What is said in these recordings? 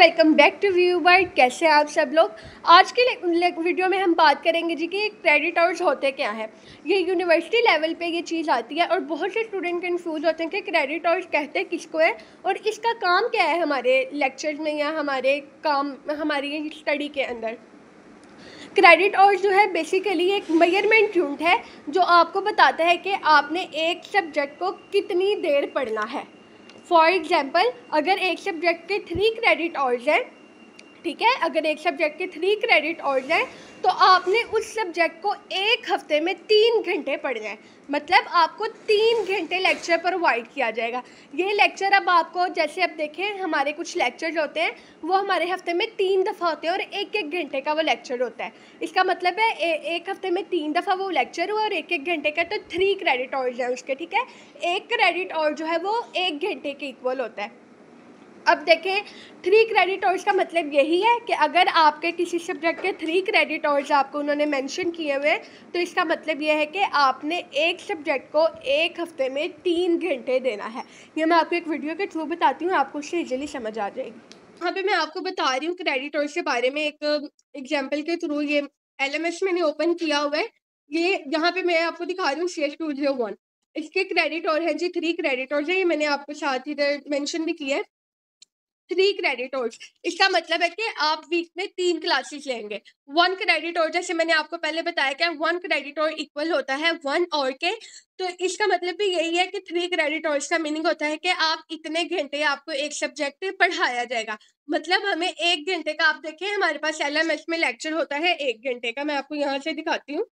Welcome back to view world. कैसे हैं आप सब लोग। आज के वीडियो में हम बात करेंगे जी कि क्रेडिट आवर्स होते क्या हैं। ये यूनिवर्सिटी लेवल पे ये चीज़ आती है और बहुत से स्टूडेंट कंफ्यूज होते हैं कि क्रेडिट आवर्स कहते किसको है और इसका काम क्या है हमारे लेक्चर्स में या हमारे काम हमारी स्टडी के अंदर। क्रेडिट आवर्स जो है बेसिकली एक मेजरमेंट यूनिट है जो आपको बताता है कि आपने एक सब्जेक्ट को कितनी देर पढ़ना है। फॉर एग्जाम्पल, अगर एक सब्जेक्ट के 3 क्रेडिट आवर्स हैं, ठीक है, अगर एक सब्जेक्ट के 3 क्रेडिट आवर्स हैं तो आपने उस सब्जेक्ट को एक हफ्ते में 3 घंटे पढ़ना है। मतलब आपको 3 घंटे लेक्चर प्रोवाइड किया जाएगा। ये लेक्चर अब आपको जैसे अब देखें हमारे कुछ लेक्चर होते हैं वो हमारे हफ्ते में 3 दफ़ा होते हैं और एक एक घंटे का वो लेक्चर होता है। इसका मतलब है एक हफ्ते में 3 दफ़ा वो लेक्चर हुआ और एक एक घंटे का, तो 3 क्रेडिट आवर्स हैं उसके, ठीक है। एक क्रेडिट आवर जो है वो 1 घंटे के इक्वल होता है। अब देखें 3 क्रेडिट आवर्स का मतलब यही है कि अगर आपके किसी सब्जेक्ट के 3 क्रेडिट आवर्स आपको उन्होंने मेंशन किए हुए हैं तो इसका मतलब यह है कि आपने एक सब्जेक्ट को एक हफ्ते में 3 घंटे देना है। ये मैं आपको एक वीडियो के थ्रू बताती हूँ, आपको उससे ईजिली समझ आ जाएगी। यहाँ पे मैं आपको बता रही हूँ क्रेडिट आवर्स के बारे में एक एग्जाम्पल के थ्रू। ये LMS मैंने ओपन किया हुआ है। ये यहाँ पे मैं आपको दिखा रही हूँ CS201। इसके क्रेडिट आवर है जी 3 क्रेडिट आवर्स है। ये मैंने आपको साथ ही मेंशन भी किया है 3 क्रेडिट आवर्स। इसका मतलब है कि आप वीक में 3 क्लासेस लेंगे। 1 क्रेडिट आवर, जैसे मैंने आपको पहले बताया कि 1 क्रेडिट आवर इक्वल होता है 1 आवर के। तो इसका मतलब भी यही है कि 3 क्रेडिट आवर्स का मीनिंग होता है कि आप इतने घंटे आपको एक सब्जेक्ट पढ़ाया जाएगा। मतलब हमें 1 घंटे का, आप देखें हमारे पास LMS में लेक्चर होता है 1 घंटे का। मैं आपको यहाँ से दिखाती हूँ।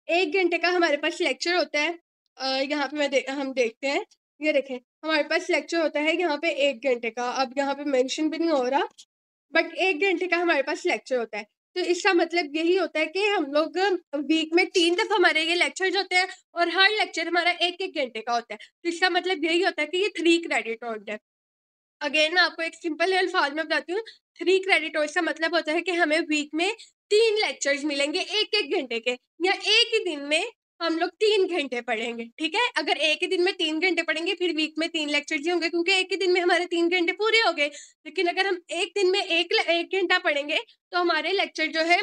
1 घंटे का हमारे पास लेक्चर होता है। यहाँ पे हम देखते हैं, ये देखें हमारे पास लेक्चर होता है यहाँ पे 1 घंटे का। अब यहाँ पे मेंशन भी नहीं हो रहा, बट 1 घंटे का हमारे पास लेक्चर होता है। तो इसका मतलब यही होता है कि हम लोग वीक में 3 दफ़ा हमारे ये लेक्चर्स होते हैं और हर लेक्चर हमारा 1-1 घंटे का होता है। तो इसका मतलब यही होता है कि ये 3 क्रेडिट आवर्स है। अगेन मैं आपको एक सिंपल अल्फाज में बताती हूँ। 3 क्रेडिट आवर्स का मतलब होता है कि हमें वीक में 3 लेक्चर्स मिलेंगे 1-1 घंटे के, या एक ही दिन में हम लोग 3 घंटे पढ़ेंगे, ठीक है। अगर एक ही दिन में 3 घंटे पढ़ेंगे फिर वीक में 3 लेक्चर्स ही होंगे, क्योंकि एक ही दिन में हमारे 3 घंटे पूरे हो गए। लेकिन अगर हम एक दिन में एक घंटा पढ़ेंगे तो हमारे लेक्चर जो है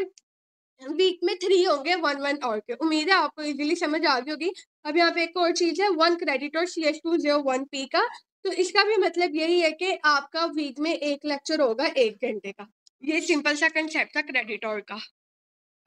वीक में 3 होंगे 1-1 आवर के। उम्मीद है आपको इजीली समझ आ गई होगी। अब यहाँ पे एक और चीज़ है 1 क्रेडिट और CS201P का। तो इसका भी मतलब यही है कि आपका वीक में एक लेक्चर होगा 1 घंटे का। ये सिंपल सा कंसेप्ट था क्रेडिट आवर का।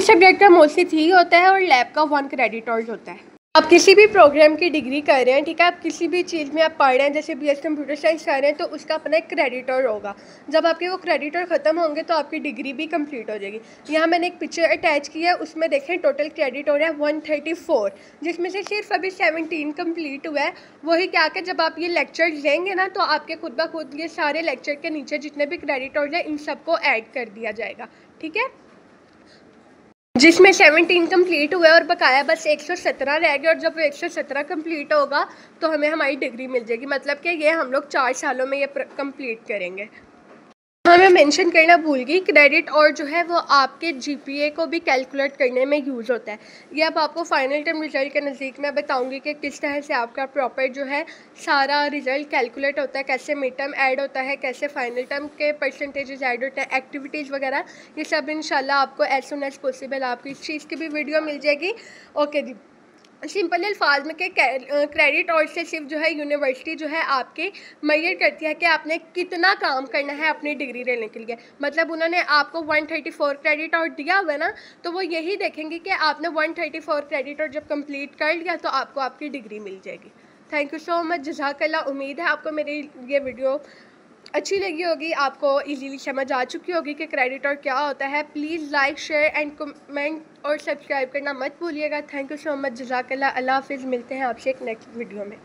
सब्जेक्ट का मोस्टली 3 होता है और लैब का 1 क्रेडिट आवर्स होता है। आप किसी भी प्रोग्राम की डिग्री कर रहे हैं, ठीक है, आप किसी भी चीज़ में आप पढ़ रहे हैं, जैसे BS कंप्यूटर साइंस कर रहे हैं तो उसका अपना एक क्रेडिट आवर होगा। जब आपके वो क्रेडिट आवर ख़त्म होंगे तो आपकी डिग्री भी कंप्लीट हो जाएगी। यहाँ मैंने एक पिक्चर अटैच की है, उसमें देखें टोटल क्रेडिट आवर है 134, जिसमें से सिर्फ अभी 17 कम्प्लीट हुआ है। वही क्या कि जब आप ये लेक्चर लेंगे ना तो आपके खुद ब खुद ये सारे लेक्चर के नीचे जितने भी क्रेडिट आवर्स हैं इन सबको ऐड कर दिया जाएगा, ठीक है, जिसमें 17 कम्प्लीट हुआ है और बकाया बस 117 रह गया। और जब 117 कम्प्लीट होगा तो हमें हमारी डिग्री मिल जाएगी। मतलब कि ये हम लोग 4 सालों में ये कम्प्लीट करेंगे। हाँ, मैं मेंशन करना भूल गई, क्रेडिट और जो है वो आपके GPA को भी कैलकुलेट करने में यूज़ होता है। ये अब आपको फाइनल टर्म रिजल्ट के नज़दीक मैं बताऊंगी कि किस तरह से आपका प्रॉपर जो है सारा रिजल्ट कैलकुलेट होता है, कैसे मिड टर्म ऐड होता है, कैसे फाइनल टर्म के परसेंटेजेस ऐड होते हैं, एक्टिविटीज़ वगैरह। ये सब इंशाल्लाह आपको एज सुन एज पॉसिबल आपको इस चीज़ की भी वीडियो मिल जाएगी। ओके जी। सिंपल अल्फाज में कि क्रेडिट और से सिर्फ जो है यूनिवर्सिटी जो है आपके मेजर करती है कि आपने कितना काम करना है अपनी डिग्री लेने के लिए। मतलब उन्होंने आपको 134 क्रेडिट और दिया हुआ है ना, तो वो यही देखेंगे कि आपने 134 क्रेडिट और जब कंप्लीट कर लिया तो आपको आपकी डिग्री मिल जाएगी। थैंक यू सो मच, जज़ाकल्लाह। उम्मीद है आपको मेरी ये वीडियो अच्छी लगी होगी, आपको इजीली समझ आ चुकी होगी कि क्रेडिट और क्या होता है। Please like share and comment और सब्सक्राइब करना मत भूलिएगा। थैंक यू सो मच, जज़ाकल्लाह। अल्लाह हाफिज़। मिलते हैं आपसे एक नेक्स्ट वीडियो में।